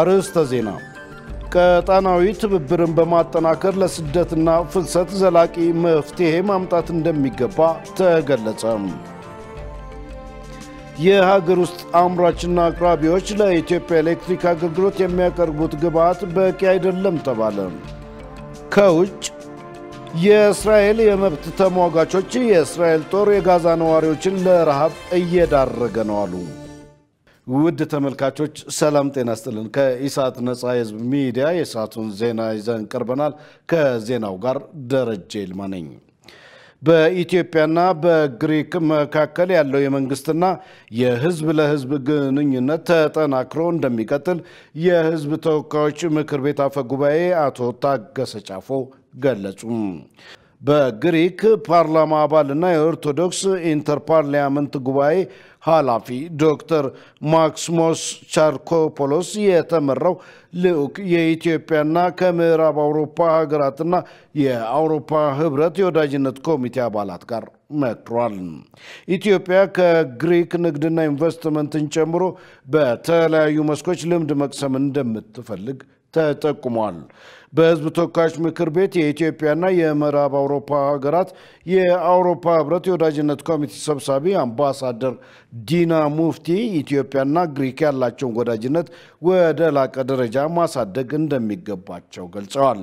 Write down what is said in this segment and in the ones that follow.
አርዕስተ ዜና ቀጣናዊ ትብብርን በማጠናከር ለስደትና ፍልሰት ዘላቂ መፍትሄ ማምጣት እንደሚገባ ተገለጸ። የሀገር ውስጥ አምራችና አቅራቢዎች ለኢትዮጵያ ኤሌክትሪክ አገልግሎት የሚያቀርቡት ግብዓት በቂ አይደለም ተባለ። ከውጭ የእስራኤል የመብት ተሟጋቾች የእስራኤል ጦር የጋዛ ነዋሪዎችን ለረሃብ እየዳረገ ነው አሉ። ውድ ተመልካቾች ሰላም ጤና ይስጥልን። ከኢሳት ነጻ የህዝብ ሚዲያ የሰዓቱን ዜና ይዘን ቀርበናል። ከዜናው ጋር ደረጀ ይልማ ነኝ። በኢትዮጵያና በግሪክ መካከል ያለው የመንግስትና የህዝብ ለህዝብ ግንኙነት ተጠናክሮ እንደሚቀጥል የህዝብ ተወካዮች ምክር ቤት አፈ ጉባኤ አቶ ታገሰ ጫፎ ገለጹ። በግሪክ ፓርላማ አባልና የኦርቶዶክስ ኢንተርፓርላመንት ጉባኤ ኃላፊ ዶክተር ማክሲሞስ ቻርኮፖሎስ የተመራው ልዑክ የኢትዮጵያና ከምዕራብ አውሮፓ ሀገራትና የአውሮፓ ህብረት የወዳጅነት ኮሚቴ አባላት ጋር መክሯል። ኢትዮጵያ ከግሪክ ንግድና ኢንቨስትመንትን ጨምሮ በተለያዩ መስኮች ልምድ መቅሰም እንደምትፈልግ ተጠቁሟል። በህዝብ ተወካዮች ምክር ቤት የኢትዮጵያና የምዕራብ አውሮፓ ሀገራት የአውሮፓ ህብረት የወዳጅነት ኮሚቴ ሰብሳቢ አምባሳደር ዲና ሙፍቲ ኢትዮጵያና ግሪክ ያላቸውን ወዳጅነት ወደ ላቀ ደረጃ ማሳደግ እንደሚገባቸው ገልጸዋል።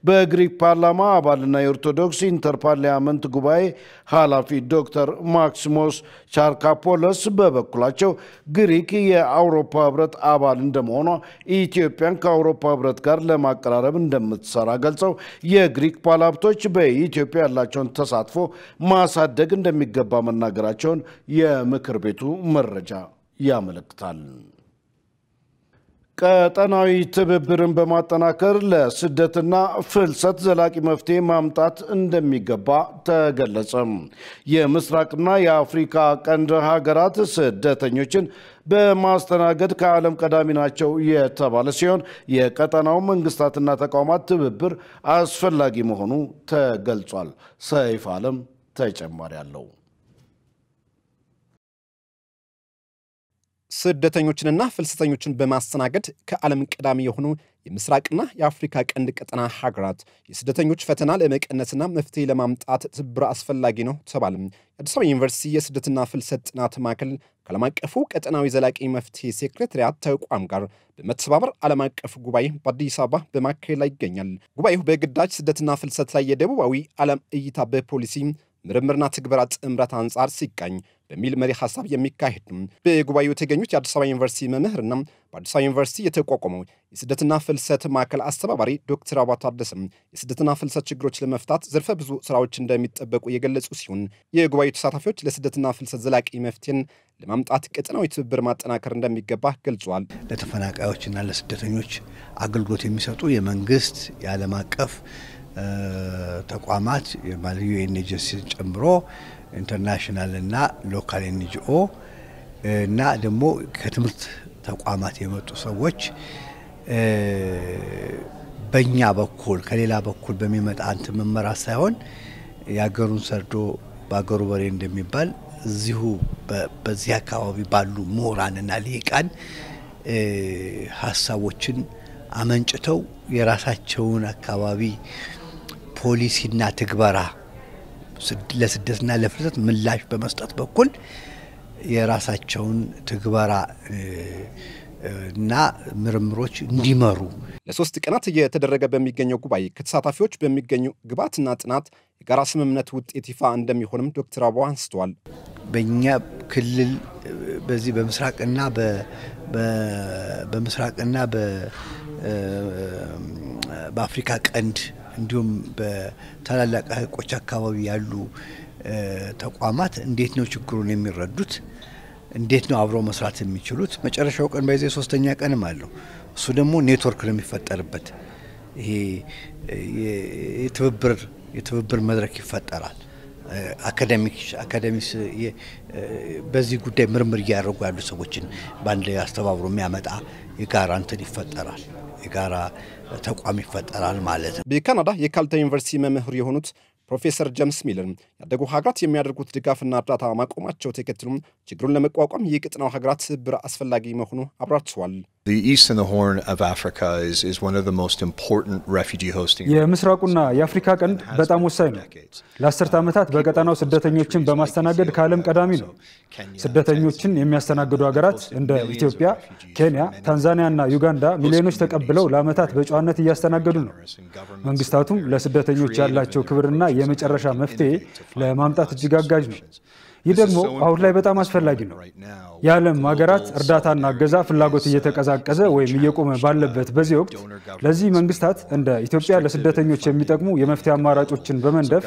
በግሪክ ፓርላማ አባልና የኦርቶዶክስ ኢንተርፓርላመንት ጉባኤ ኃላፊ ዶክተር ማክሲሞስ ቻርኮፖሎስ በበኩላቸው ግሪክ የአውሮፓ ህብረት አባል እንደመሆኗ ኢትዮጵያን ከአውሮፓ ህብረት ጋር ለማቀራረብ እንደምትሰራ ገልጸው የግሪክ ባለሀብቶች በኢትዮጵያ ያላቸውን ተሳትፎ ማሳደግ እንደሚገባ መናገራቸውን የምክር ቤቱ መረጃ ያመለክታል። ቀጣናዊ ትብብርን በማጠናከር ለስደትና ፍልሰት ዘላቂ መፍትሄ ማምጣት እንደሚገባ ተገለጸ። የምስራቅና የአፍሪካ ቀንድ ሀገራት ስደተኞችን በማስተናገድ ከዓለም ቀዳሚ ናቸው የተባለ ሲሆን የቀጣናው መንግስታትና ተቋማት ትብብር አስፈላጊ መሆኑ ተገልጿል። ሰይፍ ዓለም ተጨማሪ አለው። ስደተኞችንና ፍልሰተኞችን በማስተናገድ ከዓለም ቀዳሚ የሆኑ የምስራቅና የአፍሪካ ቀንድ ቀጠና ሀገራት የስደተኞች ፈተና ለመቀነስና መፍትሄ ለማምጣት ትብብር አስፈላጊ ነው ተባለ። የአዲስ አበባ ዩኒቨርሲቲ የስደትና ፍልሰት ጥናት ማዕከል ከዓለም አቀፉ ቀጠናዊ ዘላቂ መፍትሄ ሴክሬታሪያት ተቋም ጋር በመተባበር ዓለም አቀፍ ጉባኤ በአዲስ አበባ በማካሄድ ላይ ይገኛል። ጉባኤው በግዳጅ ስደትና ፍልሰት ላይ የደቡባዊ ዓለም እይታ በፖሊሲ ምርምርና ትግበራ ጥምረት አንጻር ሲቃኝ በሚል መሪ ሐሳብ የሚካሄድ ነው። በጉባኤው የተገኙት የአዲስ አበባ ዩኒቨርሲቲ መምህርና በአዲስ አበባ ዩኒቨርሲቲ የተቋቋመው የስደትና ፍልሰት ማዕከል አስተባባሪ ዶክተር አባ ታደሰም የስደትና ፍልሰት ችግሮች ለመፍታት ዘርፈ ብዙ ስራዎች እንደሚጠበቁ የገለጹ ሲሆን የጉባኤው ተሳታፊዎች ለስደትና ፍልሰት ዘላቂ መፍትሄን ለማምጣት ቀጠናዊ ትብብር ማጠናከር እንደሚገባ ገልጸዋል። ለተፈናቃዮችና ለስደተኞች አገልግሎት የሚሰጡ የመንግስት የዓለም አቀፍ ተቋማት ማለት ዩኤንኤችሲአር ጨምሮ ኢንተርናሽናል እና ሎካል ኤንጂኦ እና ደግሞ ከትምህርት ተቋማት የመጡ ሰዎች በእኛ በኩል ከሌላ በኩል በሚመጣ አንተ መመራት ሳይሆን ያገሩን ሰርዶ ባገሩ በሬ እንደሚባል እዚሁ በዚህ አካባቢ ባሉ ምሁራንና ሊቃን ሐሳቦችን አመንጭተው የራሳቸውን አካባቢ ፖሊሲና ትግበራ ለስደትና ለፍልሰት ምላሽ በመስጠት በኩል የራሳቸውን ትግበራ እና ምርምሮች እንዲመሩ ለሶስት ቀናት እየተደረገ በሚገኘው ጉባኤ ከተሳታፊዎች በሚገኙ ግብዓትና ጥናት የጋራ ስምምነት ውጤት ይፋ እንደሚሆንም ዶክተር አባ አንስተዋል። በእኛ ክልል በዚህ በምስራቅና በአፍሪካ ቀንድ እንዲሁም በታላላቅ ሀይቆች አካባቢ ያሉ ተቋማት እንዴት ነው ችግሩን የሚረዱት? እንዴት ነው አብረው መስራት የሚችሉት? መጨረሻው ቀን በዚህ ሶስተኛ ቀንም አለው። እሱ ደግሞ ኔትወርክ ነው የሚፈጠርበት። ይሄ የትብብር መድረክ ይፈጠራል። አካዳሚክስ በዚህ ጉዳይ ምርምር እያደረጉ ያሉ ሰዎችን በአንድ ላይ አስተባብሮ የሚያመጣ የጋራ እንትን ይፈጠራል። የጋራ ተቋም ይፈጠራል ማለት ነው። በካናዳ የካልታ ዩኒቨርሲቲ መምህር የሆኑት ፕሮፌሰር ጀምስ ሚለር ያደጉ ሀገራት የሚያደርጉት ድጋፍና እርዳታ ማቆማቸው ተከትሎ ችግሩን ለመቋቋም የቀጠናው ሀገራት ትብብር አስፈላጊ መሆኑ አብራርተዋል። The East and the Horn of Africa is one of the most important refugee hosting. የምስራቁና የአፍሪካ ቀንድ በጣም ወሳኝ ነው። ለ10 ዓመታት በቀጠናው ስደተኞችን በማስተናገድ ከዓለም ቀዳሚ ነው። ስደተኞችን የሚያስተናግዱ ሀገራት እንደ ኢትዮጵያ፣ ኬንያ፣ ታንዛኒያና ዩጋንዳ ሚሊዮኖች ተቀብለው ለዓመታት በጨዋነት እያስተናገዱ ነው። መንግስታቱም ለስደተኞች ያላቸው ክብርና የመጨረሻ መፍትሄ ለማምጣት እጅግ አጋዥ ነው። ይህ ደግሞ አሁን ላይ በጣም አስፈላጊ ነው። የዓለም ሀገራት እርዳታና እገዛ ፍላጎት እየተቀዛቀዘ ወይም እየቆመ ባለበት በዚህ ወቅት ለዚህ መንግስታት እንደ ኢትዮጵያ ለስደተኞች የሚጠቅሙ የመፍትሄ አማራጮችን በመንደፍ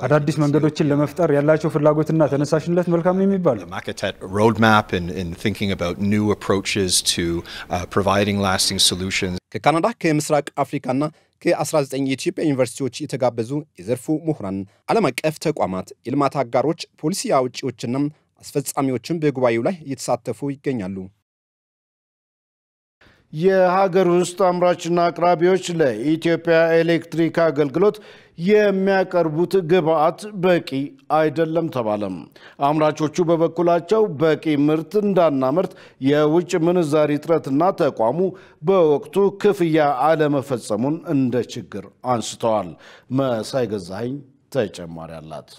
አዳዲስ መንገዶችን ለመፍጠር ያላቸው ፍላጎትና ተነሳሽነት መልካም ነው የሚባል ነው። roadmap and thinking about new approaches to providing lasting solutions. ከካናዳ ከምስራቅ አፍሪካና ከ19 የኢትዮጵያ ዩኒቨርሲቲዎች የተጋበዙ የዘርፉ ምሁራን ዓለም አቀፍ ተቋማት የልማት አጋሮች ፖሊሲ አውጪዎችና አስፈጻሚዎችን በጉባኤው ላይ እየተሳተፉ ይገኛሉ። የሀገር ውስጥ አምራችና አቅራቢዎች ለኢትዮጵያ ኤሌክትሪክ አገልግሎት የሚያቀርቡት ግብአት በቂ አይደለም ተባለም። አምራቾቹ በበኩላቸው በቂ ምርት እንዳናመርት የውጭ ምንዛሪ እጥረትና ተቋሙ በወቅቱ ክፍያ አለመፈጸሙን እንደ ችግር አንስተዋል። መሳይ ገዛኸኝ ተጨማሪ አላት።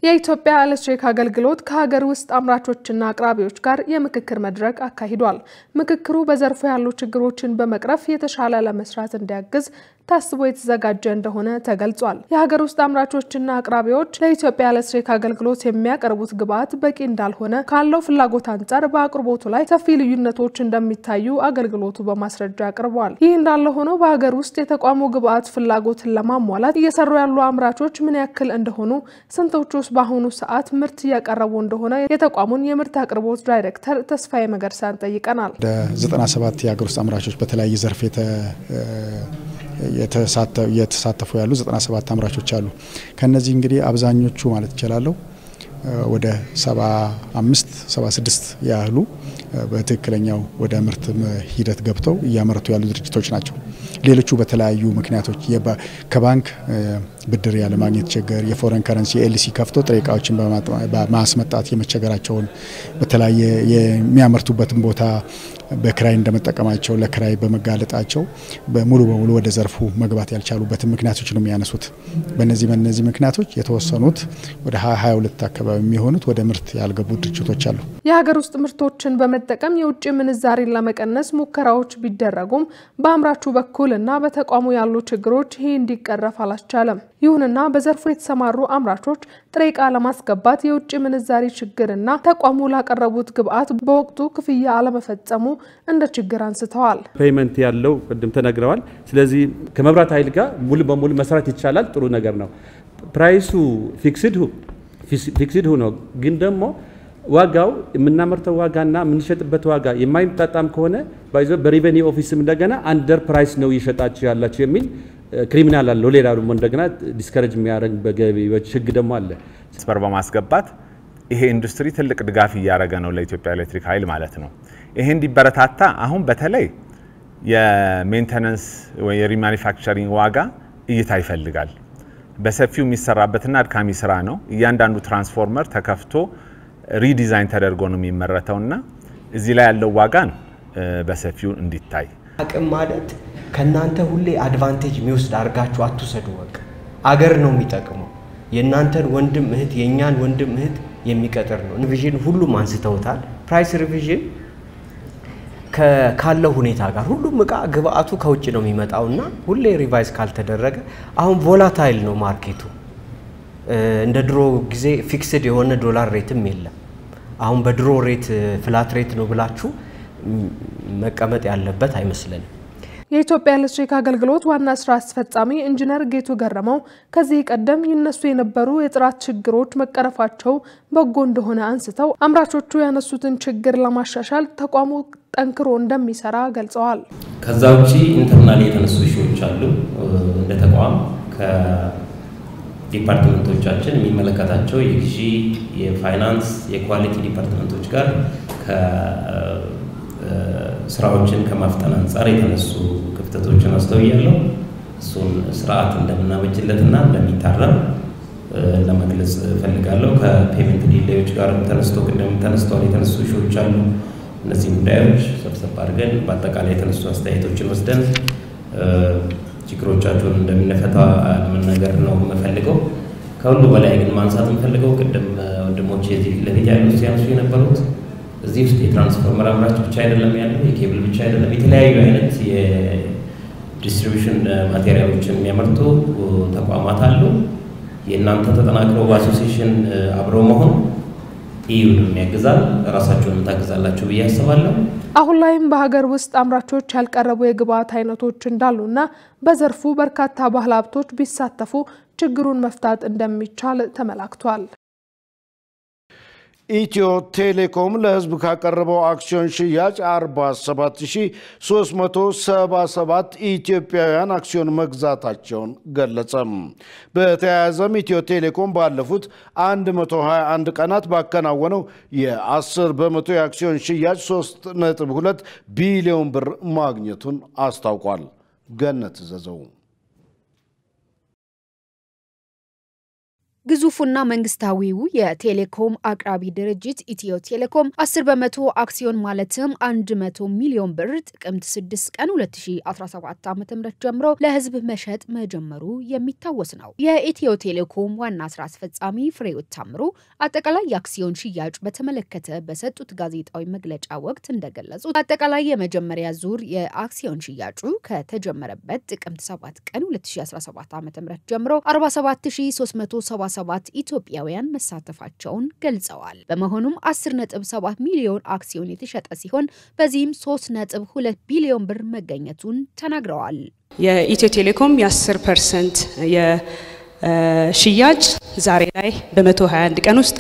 የኢትዮጵያ ኤሌክትሪክ አገልግሎት ከሀገር ውስጥ አምራቾችና አቅራቢዎች ጋር የምክክር መድረክ አካሂዷል። ምክክሩ በዘርፉ ያሉ ችግሮችን በመቅረፍ የተሻለ ለመስራት እንዲያግዝ ታስቦ የተዘጋጀ እንደሆነ ተገልጿል። የሀገር ውስጥ አምራቾችና አቅራቢዎች ለኢትዮጵያ ኤሌክትሪክ አገልግሎት የሚያቀርቡት ግብአት በቂ እንዳልሆነ ካለው ፍላጎት አንጻር በአቅርቦቱ ላይ ሰፊ ልዩነቶች እንደሚታዩ አገልግሎቱ በማስረጃ አቅርቧል። ይህ እንዳለ ሆኖ በሀገር ውስጥ የተቋሙ ግብአት ፍላጎትን ለማሟላት እየሰሩ ያሉ አምራቾች ምን ያክል እንደሆኑ ስንቶቹስ በአሁኑ ሰዓት ምርት እያቀረቡ እንደሆነ የተቋሙን የምርት አቅርቦት ዳይሬክተር ተስፋዬ መገርሳን ጠይቀናል። 97 የሀገር ውስጥ አምራቾች በተለያየ ዘርፍ የተሳተፉ ያሉ 97 አምራቾች አሉ። ከነዚህ እንግዲህ አብዛኞቹ ማለት ይችላል ወደ 75 76 ያህሉ በትክክለኛው ወደ ምርት ሂደት ገብተው እያመረቱ ያሉ ድርጅቶች ናቸው። ሌሎቹ በተለያዩ ምክንያቶች ከባንክ ብድር ያለ ማግኘት ችግር፣ የፎሬን ከረንሲ ኤልሲ ከፍቶ ጥሬ ዕቃዎችን በማስመጣት የመቸገራቸውን፣ በተለያየ የሚያመርቱበትን ቦታ በክራይ እንደመጠቀማቸው ለክራይ በመጋለጣቸው በሙሉ በሙሉ ወደ ዘርፉ መግባት ያልቻሉበትን ምክንያቶች ነው የሚያነሱት። በእነዚህ ምክንያቶች የተወሰኑት ወደ 22 አካባቢ የሚሆኑት ወደ ምርት ያልገቡ ድርጅቶች አሉ። የሀገር ውስጥ ምርቶችን በመጠቀም የውጭ ምንዛሪን ለመቀነስ ሙከራዎች ቢደረጉም በአምራቹ በኩልና በተቋሙ ያሉ ችግሮች ይሄ እንዲቀረፍ አላስቻለም። ይሁንና በዘርፉ የተሰማሩ አምራቾች ጥሬ ዕቃ ለማስገባት የውጭ ምንዛሪ ችግርና ተቋሙ ላቀረቡት ግብአት በወቅቱ ክፍያ አለመፈጸሙ እንደ ችግር አንስተዋል። ፔመንት ያለው ቅድም ተነግረዋል። ስለዚህ ከመብራት ኃይል ጋር ሙሉ በሙሉ መስራት ይቻላል። ጥሩ ነገር ነው። ፕራይሱ ፊክስድ ሆኖ ግን ደግሞ ዋጋው የምናመርተው ዋጋና የምንሸጥበት ዋጋ የማይጣጣም ከሆነ በሪቨኒው ኦፊስም እንደገና አንደር ፕራይስ ነው እየሸጣችሁ ያላችሁ የሚል ክሪሚናል አለው። ሌላ ደግሞ እንደገና ዲስከሬጅ የሚያደርግ በገቢዎች ህግ ደግሞ አለ። ስፐር በማስገባት ይሄ ኢንዱስትሪ ትልቅ ድጋፍ እያደረገ ነው ለኢትዮጵያ ኤሌክትሪክ ኃይል ማለት ነው። ይሄ እንዲበረታታ አሁን በተለይ የሜንቴናንስ ወይ የሪማኑፋክቸሪንግ ዋጋ እይታ ይፈልጋል። በሰፊው የሚሰራበትና አድካሚ ስራ ነው። እያንዳንዱ ትራንስፎርመር ተከፍቶ ሪዲዛይን ተደርጎ ነው የሚመረተውና እዚህ ላይ ያለው ዋጋን በሰፊው እንዲታይ አቅም ማለት ከናንተ ሁሌ አድቫንቴጅ የሚወስድ አርጋችሁ አትውሰዱ። ወቅ አገር ነው የሚጠቅመው። የናንተን ወንድም እህት የኛን ወንድም እህት የሚቀጥር ነው። ሪቪዥን ሁሉም አንስተውታል። ፕራይስ ሪቪዥን ካለው ሁኔታ ጋር ሁሉም ዕቃ ግብአቱ ከውጭ ነው የሚመጣውና ሁሌ ሪቫይዝ ካልተደረገ አሁን ቮላታይል ነው ማርኬቱ። እንደ ድሮ ጊዜ ፊክስድ የሆነ ዶላር ሬትም የለም። አሁን በድሮ ሬት ፍላት ሬት ነው ብላችሁ መቀመጥ ያለበት አይመስልንም። የኢትዮጵያ ኤሌክትሪክ አገልግሎት ዋና ስራ አስፈጻሚ ኢንጂነር ጌቱ ገረመው ከዚህ ቀደም ይነሱ የነበሩ የጥራት ችግሮች መቀረፋቸው በጎ እንደሆነ አንስተው አምራቾቹ ያነሱትን ችግር ለማሻሻል ተቋሙ ጠንክሮ እንደሚሰራ ገልጸዋል። ከዛው ውጪ ኢንተርናል የተነሱ ሹዎች አሉ። እንደ ተቋም ዲፓርትመንቶቻችን የሚመለከታቸው የግዢ፣ የፋይናንስ፣ የኳሊቲ ዲፓርትመንቶች ጋር ስራዎችን ከማፍጠን አንፃር የተነሱ ክፍተቶችን አስተውያለሁ። እሱን ስርዓት እንደምናበጅለትና እንደሚታረም ለመግለጽ ፈልጋለሁ። ከፔመንት ዲሌዮች ጋር ተነስተው የተነሱ ሾዎች አሉ። እነዚህ ጉዳዮች ሰብሰብ አድርገን በአጠቃላይ የተነሱ አስተያየቶችን ወስደን ችግሮቻቸውን እንደምንፈታ ለመናገር ነው የምፈልገው። ከሁሉ በላይ ግን ማንሳት የምፈልገው ቅድም ወንድሞቼ እዚህ ለቤት ያሉት ሲያንሱ የነበሩት እዚህ ውስጥ የትራንስፎርመር አምራች ብቻ አይደለም ያለው፣ የኬብል ብቻ አይደለም፣ የተለያዩ አይነት የዲስትሪቢዩሽን ማቴሪያሎችን የሚያመርቱ ተቋማት አሉ። የእናንተ ተጠናክረው በአሶሲዬሽን አብረው መሆን ኢዩንም ያግዛል፣ ራሳቸውንም ታግዛላችሁ ብዬ አስባለሁ። አሁን ላይም በሀገር ውስጥ አምራቾች ያልቀረቡ የግብአት አይነቶች እንዳሉና በዘርፉ በርካታ ባለሀብቶች ቢሳተፉ ችግሩን መፍታት እንደሚቻል ተመላክቷል። ኢትዮ ቴሌኮም ለህዝብ ካቀረበው አክሲዮን ሽያጭ 47377 ኢትዮጵያውያን አክሲዮን መግዛታቸውን ገለጸ። በተያያዘም ኢትዮ ቴሌኮም ባለፉት 121 ቀናት ባከናወነው የ10 በመቶ የአክሲዮን ሽያጭ 3.2 ቢሊዮን ብር ማግኘቱን አስታውቋል። ገነት ዘዘው ግዙፉና መንግስታዊው የቴሌኮም አቅራቢ ድርጅት ኢትዮ ቴሌኮም 10 በመቶ አክሲዮን ማለትም 100 ሚሊዮን ብር ጥቅምት 6 ቀን 2017 ዓ.ም ጀምሮ ለህዝብ መሸጥ መጀመሩ የሚታወስ ነው። የኢትዮ ቴሌኮም ዋና ስራ አስፈጻሚ ፍሬሕይወት ታምሩ አጠቃላይ የአክሲዮን ሽያጭ በተመለከተ በሰጡት ጋዜጣዊ መግለጫ ወቅት እንደገለጹት አጠቃላይ የመጀመሪያ ዙር የአክሲዮን ሽያጩ ከተጀመረበት ጥቅምት 7 ቀን 2017 ዓ.ም ጀምሮ 47377 ኢትዮጵያውያን መሳተፋቸውን ገልጸዋል። በመሆኑም 10.7 ሚሊዮን አክሲዮን የተሸጠ ሲሆን በዚህም 3.2 ቢሊዮን ብር መገኘቱን ተናግረዋል። የኢትዮ ቴሌኮም የ10% የሽያጭ ዛሬ ላይ በ121 ቀን ውስጥ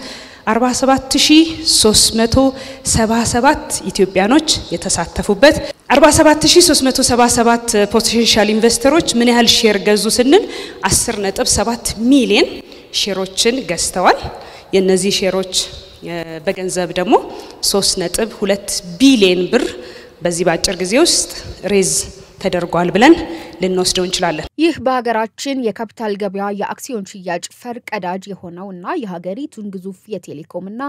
47377 ኢትዮጵያኖች የተሳተፉበት 47377 ፖቴንሻል ኢንቨስተሮች ምን ያህል ሼር ገዙ ስንል 10.7 ሚሊዮን ሼሮችን ገዝተዋል። የነዚህ ሼሮች በገንዘብ ደግሞ 3.2 ቢሊዮን ብር በዚህ ባጭር ጊዜ ውስጥ ሬዝ ተደርጓል ብለን ልንወስደው እንችላለን። ይህ በሀገራችን የካፒታል ገበያ የአክሲዮን ሽያጭ ፈርቀዳጅ የሆነውና የሀገሪቱን ግዙፍ የቴሌኮምና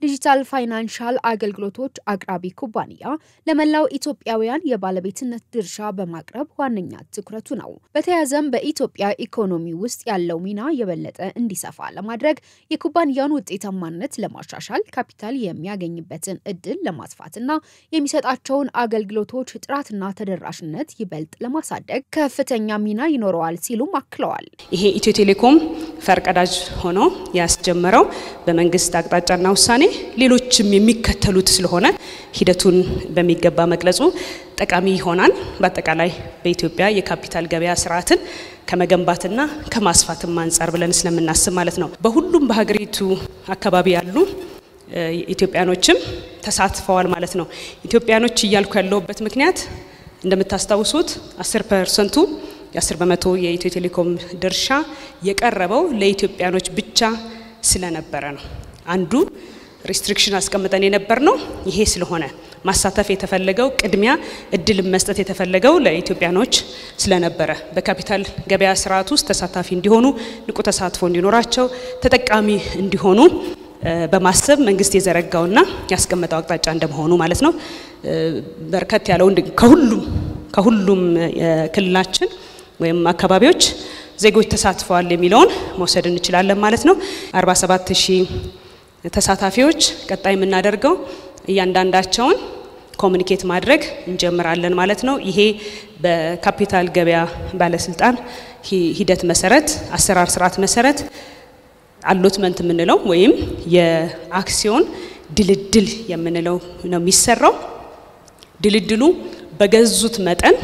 ዲጂታል ፋይናንሻል አገልግሎቶች አቅራቢ ኩባንያ ለመላው ኢትዮጵያውያን የባለቤትነት ድርሻ በማቅረብ ዋነኛ ትኩረቱ ነው። በተያያዘም በኢትዮጵያ ኢኮኖሚ ውስጥ ያለው ሚና የበለጠ እንዲሰፋ ለማድረግ የኩባንያውን ውጤታማነት ለማሻሻል ካፒታል የሚያገኝበትን እድል ለማስፋትና የሚሰጣቸውን አገልግሎቶች ጥራትና ተደራሽነት ይበልጥ ለማሳደግ ከፍተኛ ሚና ይኖረዋል ሲሉ አክለዋል። ይሄ ኢትዮ ቴሌኮም ፈርቀዳጅ ሆኖ ያስጀመረው በመንግስት አቅጣጫና ውሳኔ ሌሎችም የሚከተሉት ስለሆነ ሂደቱን በሚገባ መግለጹ ጠቃሚ ይሆናል። በአጠቃላይ በኢትዮጵያ የካፒታል ገበያ ስርዓትን ከመገንባትና ከማስፋትም አንፃር ብለን ስለምናስብ ማለት ነው። በሁሉም በሀገሪቱ አካባቢ ያሉ ኢትዮጵያኖችም ተሳትፈዋል ማለት ነው። ኢትዮጵያኖች እያልኩ ያለውበት ምክንያት እንደምታስታውሱት 10% የ10 በመቶ የኢትዮ ቴሌኮም ድርሻ የቀረበው ለኢትዮጵያኖች ብቻ ስለነበረ ነው። አንዱ ሪስትሪክሽን አስቀምጠን የነበር ነው። ይሄ ስለሆነ ማሳተፍ የተፈለገው ቅድሚያ እድል መስጠት የተፈለገው ለኢትዮጵያኖች ስለነበረ በካፒታል ገበያ ስርዓት ውስጥ ተሳታፊ እንዲሆኑ፣ ንቁ ተሳትፎ እንዲኖራቸው፣ ተጠቃሚ እንዲሆኑ በማሰብ መንግስት የዘረጋውና ያስቀመጠው አቅጣጫ እንደመሆኑ ማለት ነው። በርከት ያለው ከሁሉም ክልላችን ወይም አካባቢዎች ዜጎች ተሳትፈዋል የሚለውን መውሰድ እንችላለን ማለት ነው። 47000 ተሳታፊዎች ቀጣይ የምናደርገው እያንዳንዳቸውን ኮሙኒኬት ማድረግ እንጀምራለን ማለት ነው። ይሄ በካፒታል ገበያ ባለስልጣን ሂደት መሰረት አሰራር ስርዓት መሰረት አሎትመንት የምንለው ወይም የአክሲዮን ድልድል የምንለው ነው የሚሰራው። ድልድሉ በገዙት መጠን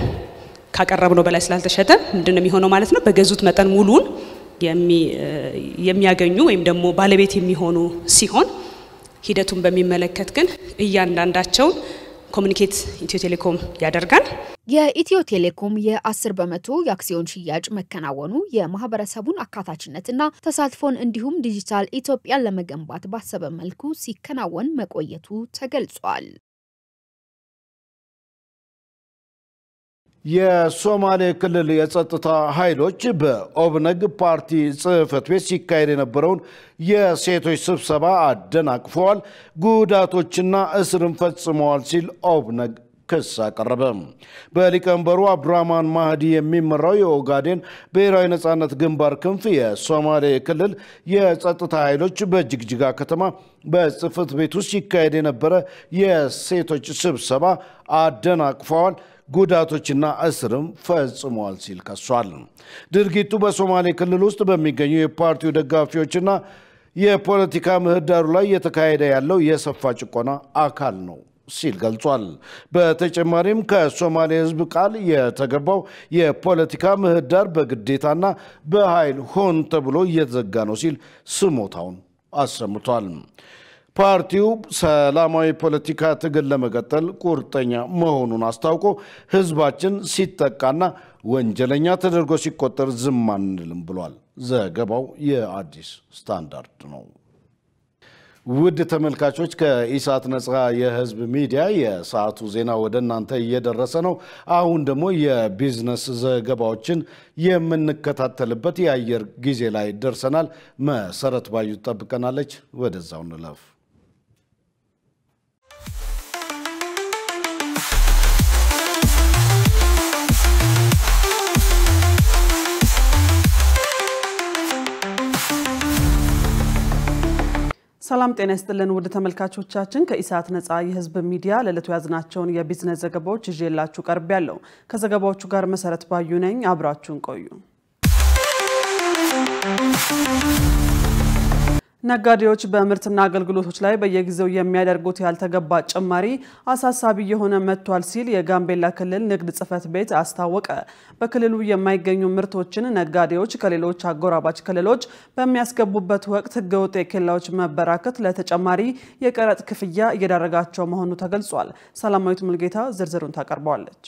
ካቀረብነው በላይ ስላልተሸጠ ምንድነው የሚሆነው ማለት ነው። በገዙት መጠን ሙሉን የሚያገኙ ወይም ደግሞ ባለቤት የሚሆኑ ሲሆን ሂደቱን በሚመለከት ግን እያንዳንዳቸው ኮሙኒኬት ኢትዮ ቴሌኮም ያደርጋል። የኢትዮ ቴሌኮም የ10 በመቶ የአክሲዮን ሽያጭ መከናወኑ የማህበረሰቡን አካታችነትና ተሳትፎን እንዲሁም ዲጂታል ኢትዮጵያን ለመገንባት ባሰበ መልኩ ሲከናወን መቆየቱ ተገልጿል። የሶማሌ ክልል የጸጥታ ኃይሎች በኦብነግ ፓርቲ ጽህፈት ቤት ሲካሄድ የነበረውን የሴቶች ስብሰባ አደናቅፈዋል፣ ጉዳቶችና እስርም ፈጽመዋል ሲል ኦብነግ ክስ አቀረበ። በሊቀመንበሩ አብዱራህማን ማህዲ የሚመራው የኦጋዴን ብሔራዊ ነጻነት ግንባር ክንፍ የሶማሌ ክልል የጸጥታ ኃይሎች በጅግጅጋ ከተማ በጽህፈት ቤት ውስጥ ሲካሄድ የነበረ የሴቶች ስብሰባ አደናቅፈዋል፣ ጉዳቶችና እስርም ፈጽመዋል ሲል ከሷል። ድርጊቱ በሶማሌ ክልል ውስጥ በሚገኙ የፓርቲው ደጋፊዎችና የፖለቲካ ምህዳሩ ላይ የተካሄደ ያለው የሰፋ ጭቆና አካል ነው ሲል ገልጿል። በተጨማሪም ከሶማሌ ህዝብ ቃል የተገባው የፖለቲካ ምህዳር በግዴታና በኃይል ሆን ተብሎ እየተዘጋ ነው ሲል ስሞታውን አሰምቷል። ፓርቲው ሰላማዊ ፖለቲካ ትግል ለመቀጠል ቁርጠኛ መሆኑን አስታውቆ ህዝባችን ሲጠቃና ወንጀለኛ ተደርጎ ሲቆጠር ዝም አንልም ብሏል። ዘገባው የአዲስ ስታንዳርድ ነው። ውድ ተመልካቾች ከኢሳት ነጻ የህዝብ ሚዲያ የሰዓቱ ዜና ወደ እናንተ እየደረሰ ነው። አሁን ደግሞ የቢዝነስ ዘገባዎችን የምንከታተልበት የአየር ጊዜ ላይ ደርሰናል። መሰረት ባዩ ተጠብቀናለች። ወደዛው እንለፍ። ሰላም ጤና ይስጥልን ውድ ተመልካቾቻችን ከኢሳት ነጻ የህዝብ ሚዲያ ለለቱ ያዝናቸውን የቢዝነስ ዘገባዎች ይዤላችሁ ቀርቤያለሁ። ከዘገባዎቹ ጋር መሰረት ባዩ ነኝ። አብራችሁን ቆዩ። ነጋዴዎች በምርትና አገልግሎቶች ላይ በየጊዜው የሚያደርጉት ያልተገባ ጭማሪ አሳሳቢ የሆነ መጥቷል ሲል የጋምቤላ ክልል ንግድ ጽሕፈት ቤት አስታወቀ። በክልሉ የማይገኙ ምርቶችን ነጋዴዎች ከሌሎች አጎራባች ክልሎች በሚያስገቡበት ወቅት ህገወጥ የኬላዎች መበራከት ለተጨማሪ የቀረጥ ክፍያ እየዳረጋቸው መሆኑ ተገልጿል። ሰላማዊት ሙልጌታ ዝርዝሩን ታቀርባለች።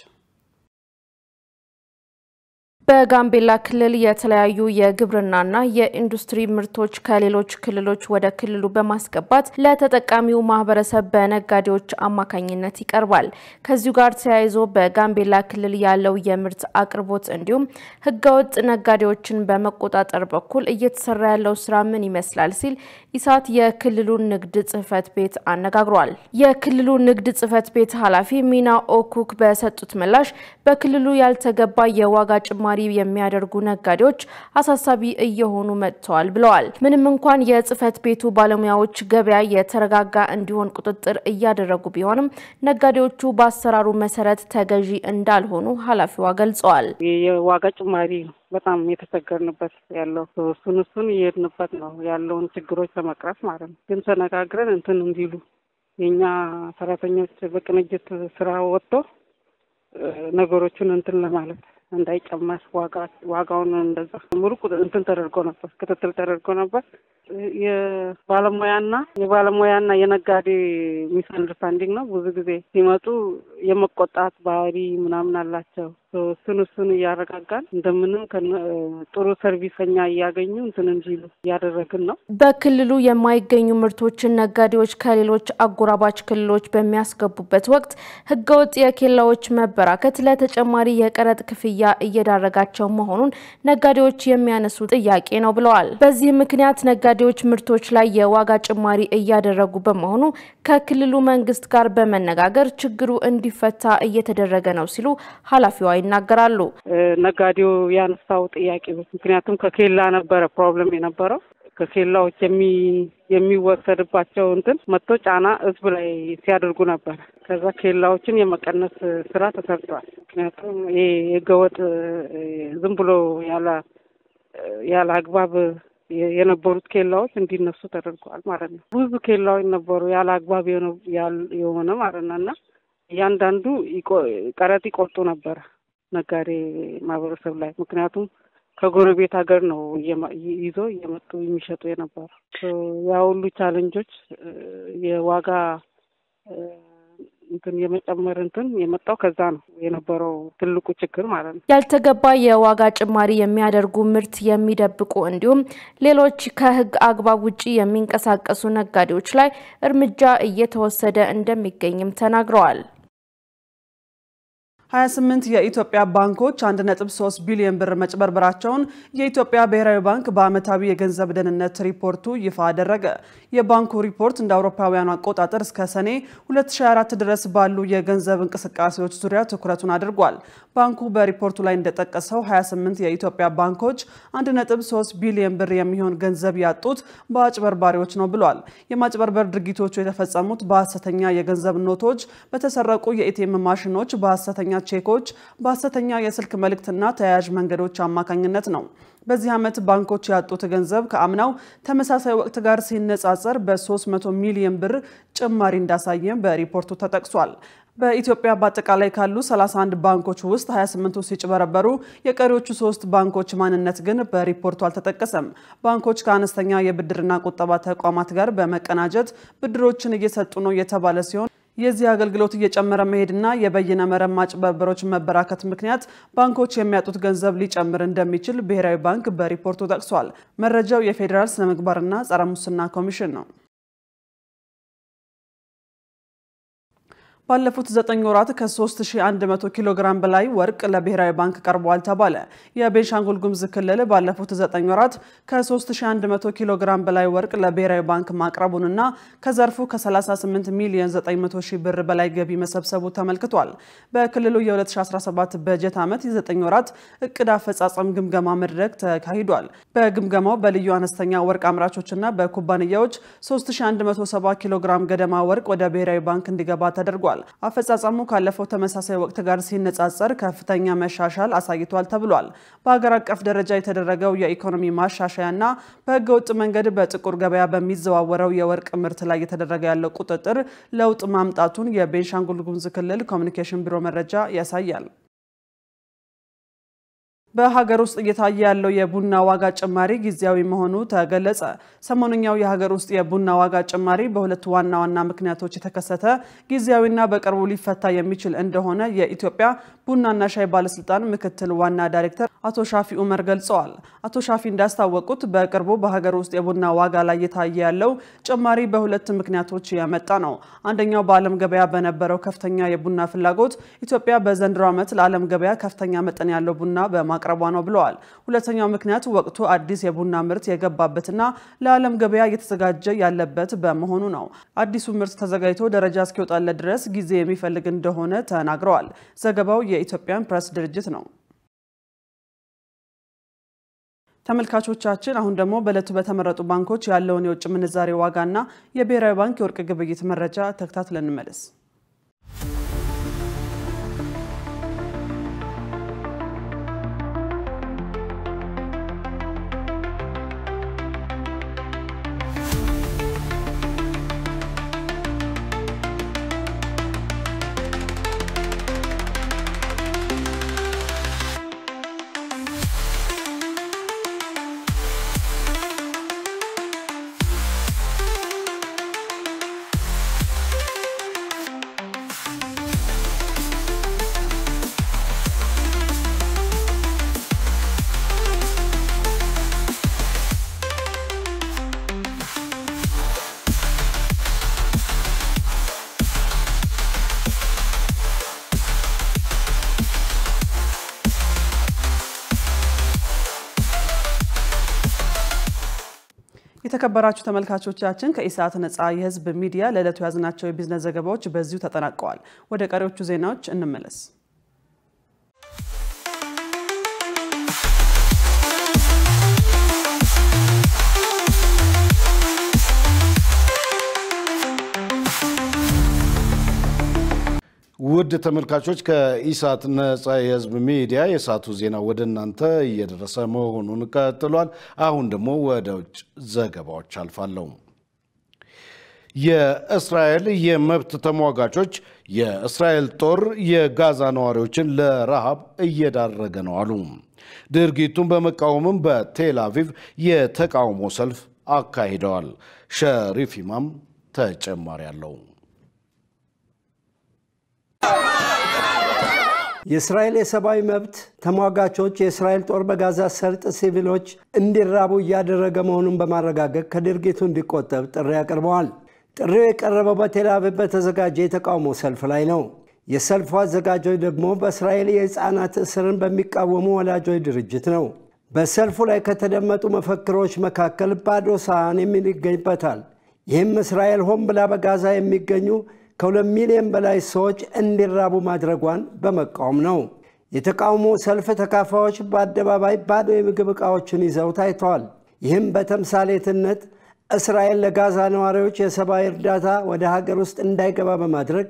በጋምቤላ ክልል የተለያዩ የግብርናና የኢንዱስትሪ ምርቶች ከሌሎች ክልሎች ወደ ክልሉ በማስገባት ለተጠቃሚው ማህበረሰብ በነጋዴዎች አማካኝነት ይቀርባል። ከዚሁ ጋር ተያይዞ በጋምቤላ ክልል ያለው የምርት አቅርቦት እንዲሁም ህገወጥ ነጋዴዎችን በመቆጣጠር በኩል እየተሰራ ያለው ስራ ምን ይመስላል ሲል ኢሳት የክልሉ ንግድ ጽሕፈት ቤት አነጋግሯል። የክልሉ ንግድ ጽሕፈት ቤት ኃላፊ ሚና ኦኩክ በሰጡት ምላሽ በክልሉ ያልተገባ የዋጋ ጭማሪ የሚያደርጉ ነጋዴዎች አሳሳቢ እየሆኑ መጥተዋል ብለዋል። ምንም እንኳን የጽሕፈት ቤቱ ባለሙያዎች ገበያ የተረጋጋ እንዲሆን ቁጥጥር እያደረጉ ቢሆንም ነጋዴዎቹ በአሰራሩ መሰረት ተገዢ እንዳልሆኑ ኃላፊዋ ገልጸዋል። የዋጋ ጭማሪ በጣም የተቸገርንበት ያለው እሱን እየሄድንበት ነው ያለውን ችግሮች ለመቅረፍ ማለት ነው። ግን ተነጋግረን እንትን እንዲሉ የኛ ሰራተኞች በቅንጅት ስራ ወጥቶ ነገሮችን እንትን ለማለት እንዳይጨመር ዋጋውን እንደዛ ሙሉ እንትን ተደርጎ ነበር፣ ክትትል ተደርጎ ነበር። የባለሙያና የነጋዴ ሚስ አንደርስታንዲንግ ነው። ብዙ ጊዜ ሲመጡ የመቆጣት ባህሪ ምናምን አላቸው። እሱን እያረጋጋን እንደምንም ጥሩ ሰርቪስኛ እያገኙ እንትን እንዲሉ እያደረግን ነው። በክልሉ የማይገኙ ምርቶችን ነጋዴዎች ከሌሎች አጎራባች ክልሎች በሚያስገቡበት ወቅት ህገወጥ የኬላዎች መበራከት ለተጨማሪ የቀረጥ ክፍያ እየዳረጋቸው መሆኑን ነጋዴዎች የሚያነሱ ጥያቄ ነው ብለዋል። በዚህ ምክንያት ነጋዴዎች ምርቶች ላይ የዋጋ ጭማሪ እያደረጉ በመሆኑ ከክልሉ መንግስት ጋር በመነጋገር ችግሩ እንዲፈታ እየተደረገ ነው ሲሉ ኃላፊዋ ይናገራሉ። ነጋዴው ያነሳው ጥያቄ ምክንያቱም ከኬላ ነበረ ፕሮብለም የነበረው ከኬላዎች የሚወሰድባቸው እንትን መጥቶ ጫና ህዝብ ላይ ሲያደርጉ ነበር። ከዛ ኬላዎችን የመቀነስ ስራ ተሰርቷል። ምክንያቱም የህገወጥ ዝም ብሎ ያለ አግባብ የነበሩት ኬላዎች እንዲነሱ ተደርጓል ማለት ነው። ብዙ ኬላዎች ነበሩ ያለ አግባብ የሆነ ማለት ነውና እያንዳንዱ ቀረጥ ይቆርጡ ነበር ነጋዴ ማህበረሰብ ላይ። ምክንያቱም ከጎረቤት ሀገር ነው ይዞ እየመጡ የሚሸጡ የነበሩ። ያ ሁሉ ቻሌንጆች የዋጋ እንትን የመጨመር እንትን የመጣው ከዛ ነው የነበረው ትልቁ ችግር ማለት ነው። ያልተገባ የዋጋ ጭማሪ የሚያደርጉ ምርት የሚደብቁ እንዲሁም ሌሎች ከህግ አግባብ ውጪ የሚንቀሳቀሱ ነጋዴዎች ላይ እርምጃ እየተወሰደ እንደሚገኝም ተናግረዋል። 28 የኢትዮጵያ ባንኮች 1.3 ቢሊዮን ብር መጭበርበራቸውን የኢትዮጵያ ብሔራዊ ባንክ በዓመታዊ የገንዘብ ደህንነት ሪፖርቱ ይፋ አደረገ። የባንኩ ሪፖርት እንደ አውሮፓውያኑ አቆጣጠር እስከ ሰኔ 2024 ድረስ ባሉ የገንዘብ እንቅስቃሴዎች ዙሪያ ትኩረቱን አድርጓል። ባንኩ በሪፖርቱ ላይ እንደጠቀሰው 28 የኢትዮጵያ ባንኮች 1.3 ቢሊዮን ብር የሚሆን ገንዘብ ያጡት በአጭበርባሪዎች ነው ብሏል። የማጭበርበር ድርጊቶቹ የተፈጸሙት በሐሰተኛ የገንዘብ ኖቶች፣ በተሰረቁ የኤቲኤም ማሽኖች፣ በሐሰተኛ ቼኮች፣ በሐሰተኛ የስልክ መልእክትና ተያያዥ መንገዶች አማካኝነት ነው። በዚህ ዓመት ባንኮች ያጡት ገንዘብ ከአምናው ተመሳሳይ ወቅት ጋር ሲነጻጸር በ300 ሚሊዮን ብር ጭማሪ እንዳሳየ በሪፖርቱ ተጠቅሷል። በኢትዮጵያ በአጠቃላይ ካሉ 31 ባንኮች ውስጥ 28ቱ ሲጭበረበሩ የቀሪዎቹ 3 ባንኮች ማንነት ግን በሪፖርቱ አልተጠቀሰም። ባንኮች ከአነስተኛ የብድርና ቁጠባ ተቋማት ጋር በመቀናጀት ብድሮችን እየሰጡ ነው የተባለ ሲሆን የዚህ አገልግሎት እየጨመረ መሄድና የበይነ መረብ ማጭበርበሮች መበራከት ምክንያት ባንኮች የሚያጡት ገንዘብ ሊጨምር እንደሚችል ብሔራዊ ባንክ በሪፖርቱ ጠቅሷል። መረጃው የፌዴራል ስነ ምግባርና ጸረ ሙስና ኮሚሽን ነው። ባለፉት 9 ወራት ከ3100 ኪሎ ግራም በላይ ወርቅ ለብሔራዊ ባንክ ቀርቧል ተባለ። የቤንሻንጉል ጉሙዝ ክልል ባለፉት 9 ወራት ከ3100 ኪሎ ግራም በላይ ወርቅ ለብሔራዊ ባንክ ማቅረቡንና ከዘርፉ ከ38 ሚሊዮን 900 ሺህ ብር በላይ ገቢ መሰብሰቡ ተመልክቷል። በክልሉ የ2017 በጀት ዓመት የ9 ወራት እቅድ አፈጻጸም ግምገማ መድረክ ተካሂዷል። በግምገማው በልዩ አነስተኛ ወርቅ አምራቾችና በኩባንያዎች 3170 ኪሎ ግራም ገደማ ወርቅ ወደ ብሔራዊ ባንክ እንዲገባ ተደርጓል። አፈጻጸሙ ካለፈው ተመሳሳይ ወቅት ጋር ሲነጻጸር ከፍተኛ መሻሻል አሳይቷል ተብሏል። በአገር አቀፍ ደረጃ የተደረገው የኢኮኖሚ ማሻሻያና በህገወጥ መንገድ በጥቁር ገበያ በሚዘዋወረው የወርቅ ምርት ላይ የተደረገ ያለው ቁጥጥር ለውጥ ማምጣቱን የቤንሻንጉል ጉሙዝ ክልል ኮሚኒኬሽን ቢሮ መረጃ ያሳያል። በሀገር ውስጥ እየታየ ያለው የቡና ዋጋ ጭማሪ ጊዜያዊ መሆኑ ተገለጸ። ሰሞኑኛው የሀገር ውስጥ የቡና ዋጋ ጭማሪ በሁለት ዋና ምክንያቶች የተከሰተ ጊዜያዊና በቅርቡ ሊፈታ የሚችል እንደሆነ የኢትዮጵያ ቡናና ሻይ ባለስልጣን ምክትል ዋና ዳይሬክተር አቶ ሻፊ ኡመር ገልጸዋል። አቶ ሻፊ እንዳስታወቁት በቅርቡ በሀገር ውስጥ የቡና ዋጋ ላይ የታየ ያለው ጭማሪ በሁለት ምክንያቶች የመጣ ነው። አንደኛው በዓለም ገበያ በነበረው ከፍተኛ የቡና ፍላጎት ኢትዮጵያ በዘንድሮ ዓመት ለዓለም ገበያ ከፍተኛ መጠን ያለው ቡና በማቅረቧ ነው ብለዋል። ሁለተኛው ምክንያት ወቅቱ አዲስ የቡና ምርት የገባበትና ለዓለም ገበያ እየተዘጋጀ ያለበት በመሆኑ ነው። አዲሱ ምርት ተዘጋጅቶ ደረጃ እስኪወጣለት ድረስ ጊዜ የሚፈልግ እንደሆነ ተናግረዋል። ዘገባው የኢትዮጵያን ፕሬስ ድርጅት ነው። ተመልካቾቻችን አሁን ደግሞ በዕለቱ በተመረጡ ባንኮች ያለውን የውጭ ምንዛሬ ዋጋና የብሔራዊ ባንክ የወርቅ ግብይት መረጃ ተከታትለን እንመለስ። የተከበራችሁ ተመልካቾቻችን ከኢሳት ነፃ የህዝብ ሚዲያ ለዕለቱ ያዝናቸው የቢዝነስ ዘገባዎች በዚሁ ተጠናቀዋል። ወደ ቀሪዎቹ ዜናዎች እንመለስ። ውድ ተመልካቾች ከኢሳት ነፃ የህዝብ ሚዲያ የሳቱ ዜና ወደ እናንተ እየደረሰ መሆኑን ቀጥሏል። አሁን ደግሞ ወደ ውጭ ዘገባዎች አልፋለሁ። የእስራኤል የመብት ተሟጋቾች የእስራኤል ጦር የጋዛ ነዋሪዎችን ለረሃብ እየዳረገ ነው አሉ። ድርጊቱን በመቃወምም በቴል አቪቭ የተቃውሞ ሰልፍ አካሂደዋል። ሸሪፍ ኢማም ተጨማሪ አለው። የእስራኤል የሰብአዊ መብት ተሟጋቾች የእስራኤል ጦር በጋዛ ሰርጥ ሲቪሎች እንዲራቡ እያደረገ መሆኑን በማረጋገጥ ከድርጊቱ እንዲቆጠብ ጥሪ አቅርበዋል። ጥሪው የቀረበው በቴል አቪቭ በተዘጋጀ የተቃውሞ ሰልፍ ላይ ነው። የሰልፉ አዘጋጆች ደግሞ በእስራኤል የሕፃናት እስርን በሚቃወሙ ወላጆች ድርጅት ነው። በሰልፉ ላይ ከተደመጡ መፈክሮች መካከል ባዶ ሳህን የሚል ይገኝበታል። ይህም እስራኤል ሆን ብላ በጋዛ የሚገኙ ከ2 ሚሊዮን በላይ ሰዎች እንዲራቡ ማድረጓን በመቃወም ነው። የተቃውሞ ሰልፍ ተካፋዮች በአደባባይ ባዶ የምግብ ዕቃዎችን ይዘው ታይተዋል። ይህም በተምሳሌትነት እስራኤል ለጋዛ ነዋሪዎች የሰብአዊ እርዳታ ወደ ሀገር ውስጥ እንዳይገባ በማድረግ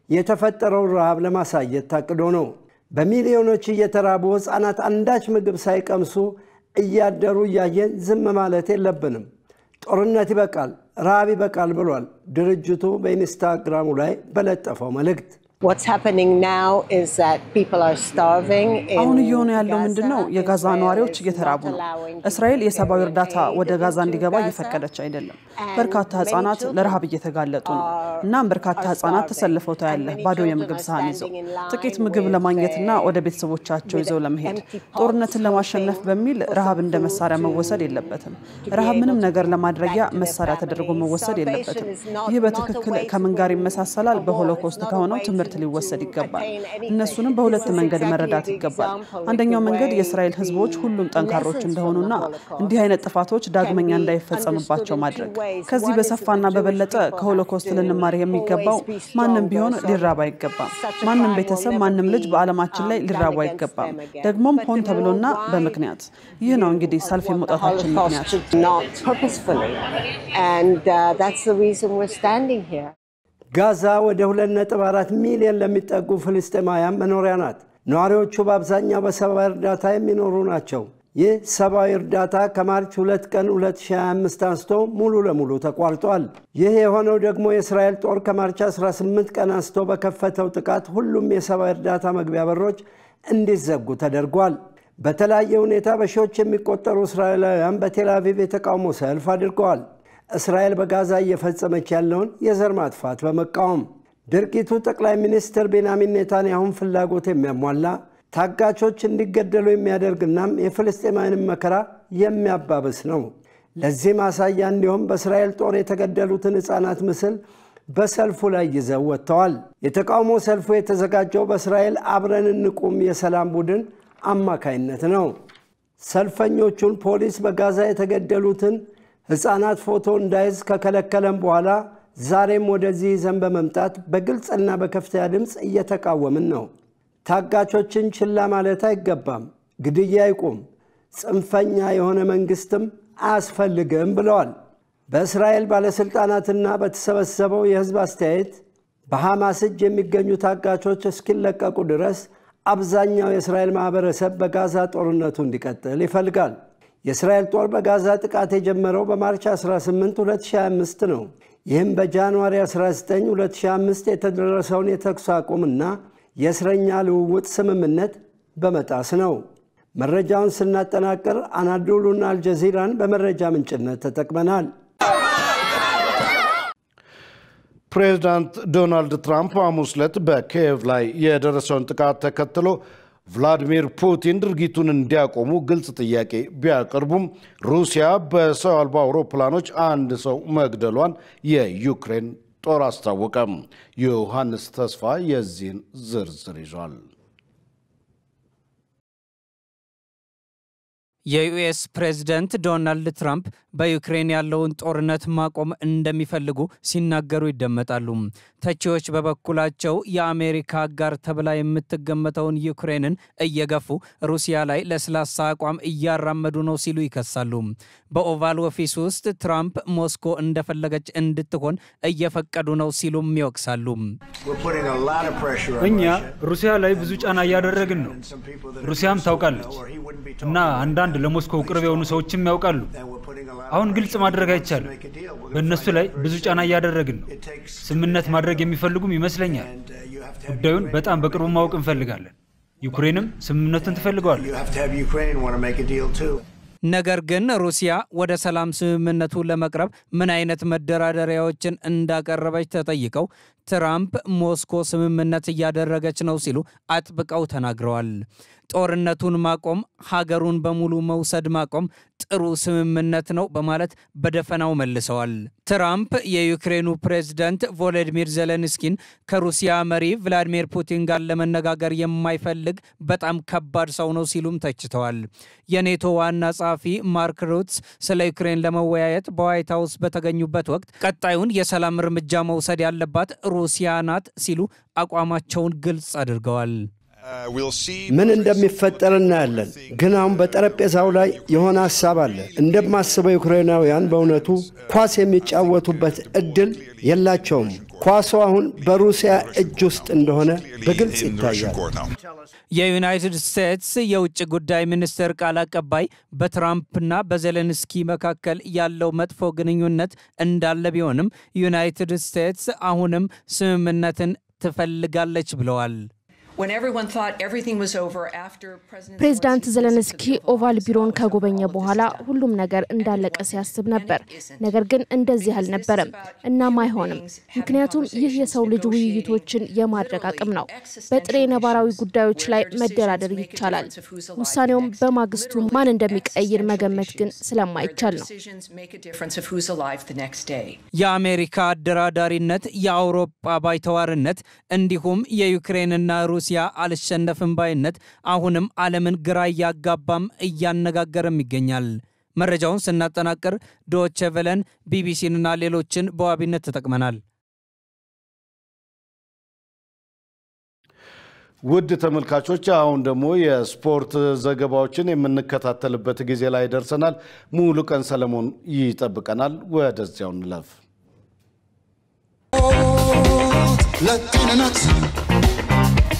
የተፈጠረው ረሃብ ለማሳየት ታቅዶ ነው። በሚሊዮኖች እየተራቡ ሕፃናት አንዳች ምግብ ሳይቀምሱ እያደሩ እያየን ዝም ማለት የለብንም። ጦርነት ይበቃል፣ ረሃብ ይበቃል ብሏል ድርጅቱ በኢንስታግራሙ ላይ በለጠፈው መልእክት። What's happening now is that people are starving. አሁን እየሆነ ያለው ምንድነው? የጋዛ ነዋሪዎች እየተራቡ ነው። እስራኤል የሰብአዊ እርዳታ ወደ ጋዛ እንዲገባ እየፈቀደች አይደለም። በርካታ ሕፃናት ለረሃብ እየተጋለጡ ነው። እናም በርካታ ሕፃናት ተሰልፈው ታያለ ባዶ የምግብ ሳህን ይዘው ጥቂት ምግብ ለማግኘትና ወደ ቤተሰቦቻቸው ይዘው ለመሄድ። ጦርነትን ለማሸነፍ በሚል ረሃብ እንደ መሳሪያ መወሰድ የለበትም። ረሃብ ምንም ነገር ለማድረጊያ መሳሪያ ተደርጎ መወሰድ የለበትም። ይህ በትክክል ከምን ጋር ይመሳሰላል? በሆሎኮስት ከሆነው ትምህርት ሊወሰድ ይገባል። እነሱንም በሁለት መንገድ መረዳት ይገባል። አንደኛው መንገድ የእስራኤል ህዝቦች ሁሉም ጠንካሮች እንደሆኑና እንዲህ አይነት ጥፋቶች ዳግመኛ እንዳይፈጸምባቸው ማድረግ። ከዚህ በሰፋና በበለጠ ከሆሎኮስት ልንማር የሚገባው ማንም ቢሆን ሊራባ አይገባም። ማንም ቤተሰብ፣ ማንም ልጅ በዓለማችን ላይ ሊራባ አይገባም። ደግሞም ሆን ተብሎና በምክንያት። ይህ ነው እንግዲህ ሰልፍ የመውጣታችን ምክንያት። ጋዛ ወደ 2.4 ሚሊዮን ለሚጠጉ ፍልስጤማውያን መኖሪያ ናት። ነዋሪዎቹ በአብዛኛው በሰብአዊ እርዳታ የሚኖሩ ናቸው። ይህ ሰብአዊ እርዳታ ከማርች 2 ቀን 2025 አንስቶ ሙሉ ለሙሉ ተቋርጧል። ይህ የሆነው ደግሞ የእስራኤል ጦር ከማርች 18 ቀን አንስቶ በከፈተው ጥቃት ሁሉም የሰብአዊ እርዳታ መግቢያ በሮች እንዲዘጉ ተደርጓል። በተለያየ ሁኔታ በሺዎች የሚቆጠሩ እስራኤላውያን በቴል አቪቭ የተቃውሞ ሰልፍ አድርገዋል። እስራኤል በጋዛ እየፈጸመች ያለውን የዘር ማጥፋት በመቃወም ድርጊቱ ጠቅላይ ሚኒስትር ቤንያሚን ኔታንያሁን ፍላጎት የሚያሟላ ታጋቾች እንዲገደሉ የሚያደርግናም የፍልስጤማውያንን መከራ የሚያባብስ ነው። ለዚህ ማሳያ እንዲሁም በእስራኤል ጦር የተገደሉትን ሕፃናት ምስል በሰልፉ ላይ ይዘው ወጥተዋል። የተቃውሞ ሰልፉ የተዘጋጀው በእስራኤል አብረን እንቁም የሰላም ቡድን አማካይነት ነው። ሰልፈኞቹን ፖሊስ በጋዛ የተገደሉትን ሕፃናት ፎቶ እንዳይዝ ከከለከለም በኋላ ዛሬም ወደዚህ ይዘን በመምጣት በግልጽና በከፍተኛ ድምፅ እየተቃወምን ነው። ታጋቾችን ችላ ማለት አይገባም፣ ግድያ ይቁም፣ ጽንፈኛ የሆነ መንግስትም አያስፈልግም ብለዋል። በእስራኤል ባለስልጣናትና በተሰበሰበው የህዝብ አስተያየት በሐማስ እጅ የሚገኙ ታጋቾች እስኪለቀቁ ድረስ አብዛኛው የእስራኤል ማህበረሰብ በጋዛ ጦርነቱ እንዲቀጥል ይፈልጋል። የእስራኤል ጦር በጋዛ ጥቃት የጀመረው በማርች 18 2025 ነው። ይህም በጃንዋሪ 19 2025 የተደረሰውን የተኩስ አቁምና የእስረኛ ልውውጥ ስምምነት በመጣስ ነው። መረጃውን ስናጠናቅር አናዶሉና አልጀዚራን በመረጃ ምንጭነት ተጠቅመናል። ፕሬዚዳንት ዶናልድ ትራምፕ ሐሙስ ዕለት በኪየቭ ላይ የደረሰውን ጥቃት ተከትሎ ቭላዲሚር ፑቲን ድርጊቱን እንዲያቆሙ ግልጽ ጥያቄ ቢያቀርቡም ሩሲያ በሰው አልባ አውሮፕላኖች አንድ ሰው መግደሏን የዩክሬን ጦር አስታወቀ። ዮሐንስ ተስፋ የዚህን ዝርዝር ይዟል። የዩኤስ ፕሬዝዳንት ዶናልድ ትራምፕ በዩክሬን ያለውን ጦርነት ማቆም እንደሚፈልጉ ሲናገሩ ይደመጣሉ። ተቺዎች በበኩላቸው የአሜሪካ አጋር ተብላ የምትገመተውን ዩክሬንን እየገፉ ሩሲያ ላይ ለስላሳ አቋም እያራመዱ ነው ሲሉ ይከሳሉ። በኦቫል ኦፊስ ውስጥ ትራምፕ ሞስኮ እንደፈለገች እንድትሆን እየፈቀዱ ነው ሲሉም ይወቅሳሉ። እኛ ሩሲያ ላይ ብዙ ጫና እያደረግን ነው። ሩሲያም ታውቃለች እና አንዳንድ ለሞስኮ ቅርብ የሆኑ ሰዎችም ያውቃሉ። አሁን ግልጽ ማድረግ አይቻልም። በእነሱ ላይ ብዙ ጫና እያደረግን ነው። ስምምነት ማድረግ የሚፈልጉም ይመስለኛል። ጉዳዩን በጣም በቅርቡ ማወቅ እንፈልጋለን። ዩክሬንም ስምምነቱን ትፈልገዋለች። ነገር ግን ሩሲያ ወደ ሰላም ስምምነቱ ለመቅረብ ምን አይነት መደራደሪያዎችን እንዳቀረበች ተጠይቀው ትራምፕ ሞስኮ ስምምነት እያደረገች ነው ሲሉ አጥብቀው ተናግረዋል። ጦርነቱን ማቆም፣ ሀገሩን በሙሉ መውሰድ ማቆም ጥሩ ስምምነት ነው በማለት በደፈናው መልሰዋል። ትራምፕ የዩክሬኑ ፕሬዝዳንት ቮሎዲሚር ዜሌንስኪን ከሩሲያ መሪ ቭላዲሚር ፑቲን ጋር ለመነጋገር የማይፈልግ በጣም ከባድ ሰው ነው ሲሉም ተችተዋል። የኔቶ ዋና ጸሐፊ ማርክ ሩትስ ስለ ዩክሬን ለመወያየት በዋይት ሃውስ በተገኙበት ወቅት ቀጣዩን የሰላም እርምጃ መውሰድ ያለባት ሩሲያ ናት ሲሉ አቋማቸውን ግልጽ አድርገዋል። ምን እንደሚፈጠር እናያለን። ግን አሁን በጠረጴዛው ላይ የሆነ ሐሳብ አለ። እንደማስበው ዩክሬናውያን በእውነቱ ኳስ የሚጫወቱበት እድል የላቸውም። ኳሱ አሁን በሩሲያ እጅ ውስጥ እንደሆነ በግልጽ ይታያል። የዩናይትድ ስቴትስ የውጭ ጉዳይ ሚኒስትር ቃል አቀባይ በትራምፕና በዜሌንስኪ መካከል ያለው መጥፎ ግንኙነት እንዳለ ቢሆንም ዩናይትድ ስቴትስ አሁንም ስምምነትን ትፈልጋለች ብለዋል። ፕሬዝዳንት ዜሌንስኪ ኦቫል ቢሮን ከጎበኘ በኋላ ሁሉም ነገር እንዳለቀ ሲያስብ ነበር። ነገር ግን እንደዚህ አልነበረም እናም አይሆንም። ምክንያቱም ይህ የሰው ልጅ ውይይቶችን የማድረግ አቅም ነው። በጥሬ ነባራዊ ጉዳዮች ላይ መደራደር ይቻላል። ውሳኔውም በማግስቱ ማን እንደሚቀይር መገመት ግን ስለማይቻል ነው። የአሜሪካ አደራዳሪነት፣ የአውሮፓ ባይተዋርነት እንዲሁም የዩክሬንና ሩሲያ አልሸነፍም ባይነት አሁንም ዓለምን ግራ ያጋባም እያነጋገረም ይገኛል። መረጃውን ስናጠናቅር ዶቼ ቬለን፣ ቢቢሲንና ሌሎችን በዋቢነት ተጠቅመናል። ውድ ተመልካቾች አሁን ደግሞ የስፖርት ዘገባዎችን የምንከታተልበት ጊዜ ላይ ደርሰናል። ሙሉ ቀን ሰለሞን ይጠብቀናል። ወደዚያው እንለፍ። ለጤንነት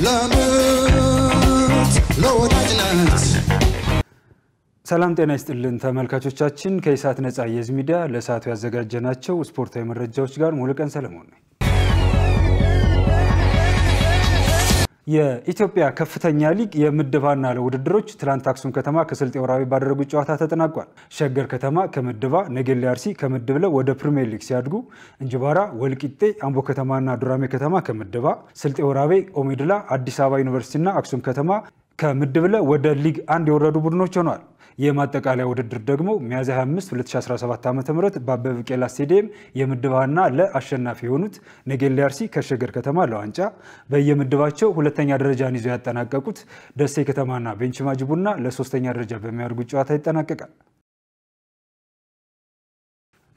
ለምት ለወዳጅነት ሰላም ጤና ይስጥልን ተመልካቾቻችን። ከኢሳት ነጻ የህዝብ ሚዲያ ለሰዓቱ ያዘጋጀናቸው ስፖርታዊ መረጃዎች ጋር ሙሉቀን ሰለሞን ነኝ። የኢትዮጵያ ከፍተኛ ሊግ የምድባና ለውድድሮች ትላንት አክሱም ከተማ ከስልጤ ወራቤ ባደረጉት ጨዋታ ተጠናቋል። ሸገር ከተማ ከምድባ፣ ነገሌ አርሲ ከምድብ ለ ወደ ፕሪሚየር ሊግ ሲያድጉ እንጅባራ፣ ወልቂጤ፣ አምቦ ከተማና ዱራሜ ከተማ ከምድባ፣ ስልጤ ወራቤ፣ ኦሜድላ፣ አዲስ አበባ ዩኒቨርሲቲና አክሱም ከተማ ከምድብ ለ ወደ ሊግ 1 የወረዱ ቡድኖች ሆነዋል። የማጠቃለያ ውድድር ደግሞ ሚያዝያ 25 2017 ዓ.ም በአበበ ቢቂላ ስቴዲየም የምድባና ለአሸናፊ የሆኑት ነገሌ አርሲ ከሸገር ከተማ ለዋንጫ በየምድባቸው ሁለተኛ ደረጃን ይዘው ያጠናቀቁት ደሴ ከተማና ቤንች ማጂ ቡና ለሶስተኛ ደረጃ በሚያደርጉት ጨዋታ ይጠናቀቃል።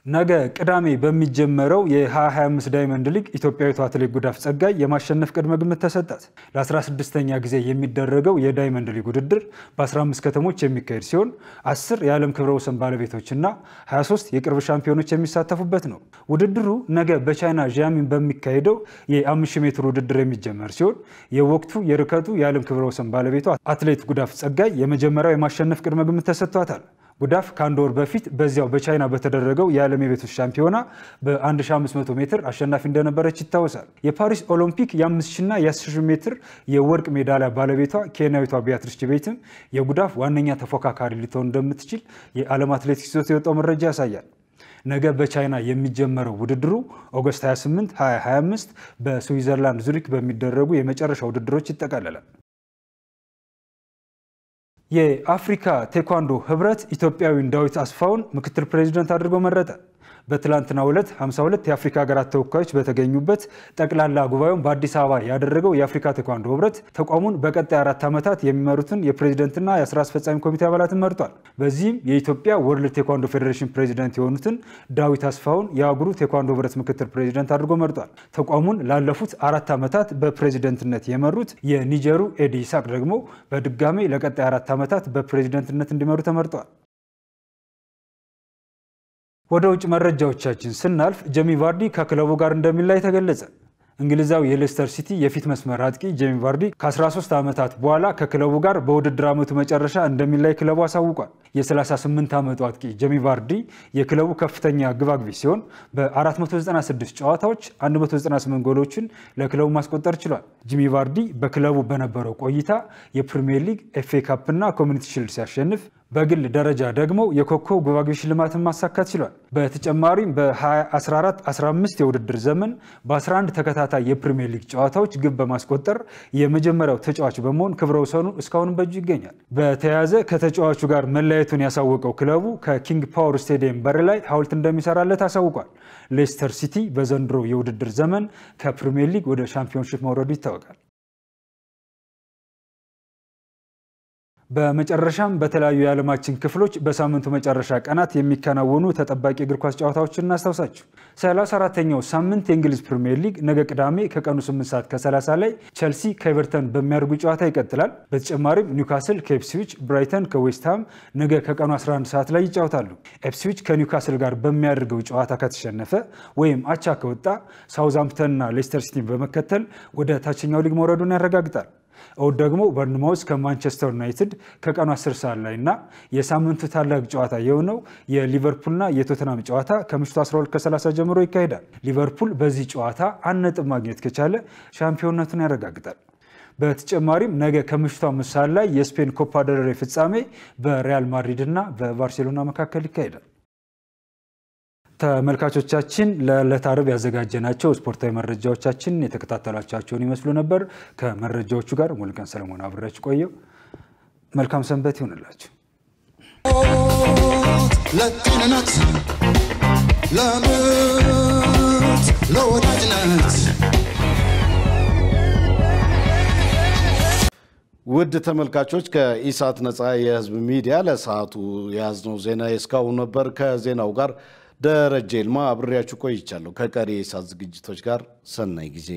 ነገ ቅዳሜ በሚጀመረው የ2025 ዳይመንድ ሊግ ኢትዮጵያዊቷ አትሌት ጉዳፍ ጸጋይ የማሸነፍ ቅድመ ግምት ተሰጣት። ለ16ኛ ጊዜ የሚደረገው የዳይመንድ ሊግ ውድድር በ15 ከተሞች የሚካሄድ ሲሆን 10 የዓለም ክብረ ወሰን ባለቤቶችና 23 የቅርብ ሻምፒዮኖች የሚሳተፉበት ነው። ውድድሩ ነገ በቻይና ዢያሚን በሚካሄደው የ5000 ሜትር ውድድር የሚጀመር ሲሆን የወቅቱ የርቀቱ የዓለም ክብረ ወሰን ባለቤቷ አትሌት ጉዳፍ ጸጋይ የመጀመሪያው የማሸነፍ ቅድመ ግምት ተሰጥቷታል። ጉዳፍ ከአንድ ወር በፊት በዚያው በቻይና በተደረገው የዓለም የቤቶች ሻምፒዮና በ1500 ሜትር አሸናፊ እንደነበረች ይታወሳል። የፓሪስ ኦሎምፒክ የ5000ና የ10000 ሜትር የወርቅ ሜዳሊያ ባለቤቷ ኬንያዊቷ ቢያትሪስ ቺቤትም የጉዳፍ ዋነኛ ተፎካካሪ ልትሆን እንደምትችል የዓለም አትሌቲክስ ይዞት የወጣው መረጃ ያሳያል። ነገ በቻይና የሚጀመረው ውድድሩ ኦገስት 28 2025 በስዊዘርላንድ ዙሪክ በሚደረጉ የመጨረሻ ውድድሮች ይጠቃለላል። የአፍሪካ ቴኳንዶ ህብረት ኢትዮጵያዊን ዳዊት አስፋውን ምክትል ፕሬዝዳንት አድርጎ መረጠ። በትላንትናው ዕለት 52 የአፍሪካ ሀገራት ተወካዮች በተገኙበት ጠቅላላ ጉባኤውን በአዲስ አበባ ያደረገው የአፍሪካ ቴኳንዶ ህብረት ተቋሙን በቀጣይ 4 ዓመታት የሚመሩትን የፕሬዝዳንትና የስራ አስፈጻሚ ኮሚቴ አባላትን መርጧል። በዚህም የኢትዮጵያ ወርልድ ቴኳንዶ ፌዴሬሽን ፕሬዝዳንት የሆኑትን ዳዊት አስፋውን የአህጉሩ ቴኳንዶ ህብረት ምክትል ፕሬዝዳንት አድርጎ መርጧል። ተቋሙን ላለፉት 4 ዓመታት በፕሬዝዳንትነት የመሩት የኒጀሩ ኤዲ ኢሳቅ ደግሞ በድጋሚ ለቀጣይ 4 ዓመታት በፕሬዝዳንትነት እንዲመሩ ተመርጠዋል። ወደ ውጭ መረጃዎቻችን ስናልፍ ጄሚ ቫርዲ ከክለቡ ጋር እንደሚለያይ ተገለጸ። እንግሊዛዊ የሌስተር ሲቲ የፊት መስመር አጥቂ ጄሚ ቫርዲ ከ13 ዓመታት በኋላ ከክለቡ ጋር በውድድር ዓመቱ መጨረሻ እንደሚለያይ ክለቡ አሳውቋል። የ38 ዓመቱ አጥቂ ጄሚ ቫርዲ የክለቡ ከፍተኛ ግብ አግቢ ሲሆን በ496 ጨዋታዎች 198 ጎሎችን ለክለቡ ማስቆጠር ችሏል። ጄሚ ቫርዲ በክለቡ በነበረው ቆይታ የፕሪሚየር ሊግ፣ ኤፍኤ ካፕ እና ኮሚኒቲ ሺልድ ሲያሸንፍ በግል ደረጃ ደግሞ የኮከብ ግብ አግቢ ሽልማትን ማሳካት ችሏል። በተጨማሪም በ2014-15 የውድድር ዘመን በ11 ተከታታይ የፕሪሚየር ሊግ ጨዋታዎች ግብ በማስቆጠር የመጀመሪያው ተጫዋች በመሆን ክብረ ወሰኑ እስካሁን በእጁ ይገኛል። በተያያዘ ከተጫዋቹ ጋር መለያየቱን ያሳወቀው ክለቡ ከኪንግ ፓወር ስቴዲየም በር ላይ ሐውልት እንደሚሰራለት አሳውቋል። ሌስተር ሲቲ በዘንድሮ የውድድር ዘመን ከፕሪሚየር ሊግ ወደ ሻምፒዮንሺፕ መውረዱ ይታወቃል። በመጨረሻም በተለያዩ የዓለማችን ክፍሎች በሳምንቱ መጨረሻ ቀናት የሚከናወኑ ተጠባቂ እግር ኳስ ጨዋታዎችን እናስታውሳችሁ። 34ኛው ሳምንት የእንግሊዝ ፕሪሚየር ሊግ ነገ ቅዳሜ ከቀኑ 8:30 ላይ ቸልሲ ከኤቨርተን በሚያደርጉ ጨዋታ ይቀጥላል። በተጨማሪም ኒውካስል ከኢፕስዊች፣ ብራይተን ከዌስትሃም ነገ ከቀኑ 11 ሰዓት ላይ ይጫወታሉ። ኢፕስዊች ከኒውካስል ጋር በሚያደርገው ጨዋታ ከተሸነፈ ወይም አቻ ከወጣ ሳውዝሃምፕተንና ሌስተር ሲቲን በመከተል ወደ ታችኛው ሊግ መውረዱን ያረጋግጣል። እሁድ ደግሞ በርንማውዝ ከማንቸስተር ዩናይትድ ከቀኑ 10 ሰዓት ላይና የሳምንቱ ታላቅ ጨዋታ የሆነው የሊቨርፑልና የቶተናም ጨዋታ ከምሽቱ 12:30 ጀምሮ ይካሄዳል። ሊቨርፑል በዚህ ጨዋታ 1 ነጥብ ማግኘት ከቻለ ሻምፒዮንነቱን ያረጋግጣል። በተጨማሪም ነገ ከምሽቱ 5 ሰዓት ላይ የስፔን ኮፓ ዴል ሬይ ፍጻሜ በሪያል ማድሪድና በባርሴሎና መካከል ይካሄዳል። ተመልካቾቻችን ለዕለተ ዓርብ ያዘጋጀናቸው ስፖርታዊ መረጃዎቻችን የተከታተላችኋቸውን ይመስሉ ነበር። ከመረጃዎቹ ጋር ሙሉቀን ሰለሞን አብሬያችሁ ቆየው። መልካም ሰንበት ይሁንላችሁ። ለጤንነት ለምርት ለወዳጅነት ውድ ተመልካቾች ከኢሳት ነፃ የህዝብ ሚዲያ ለሰዓቱ የያዝነው ዜና እስካሁን ነበር። ከዜናው ጋር ደረጀ ይልማ አብሬያችሁ ቆይቻለሁ። ከቀሪ የኢሳት ዝግጅቶች ጋር ሰናይ ጊዜ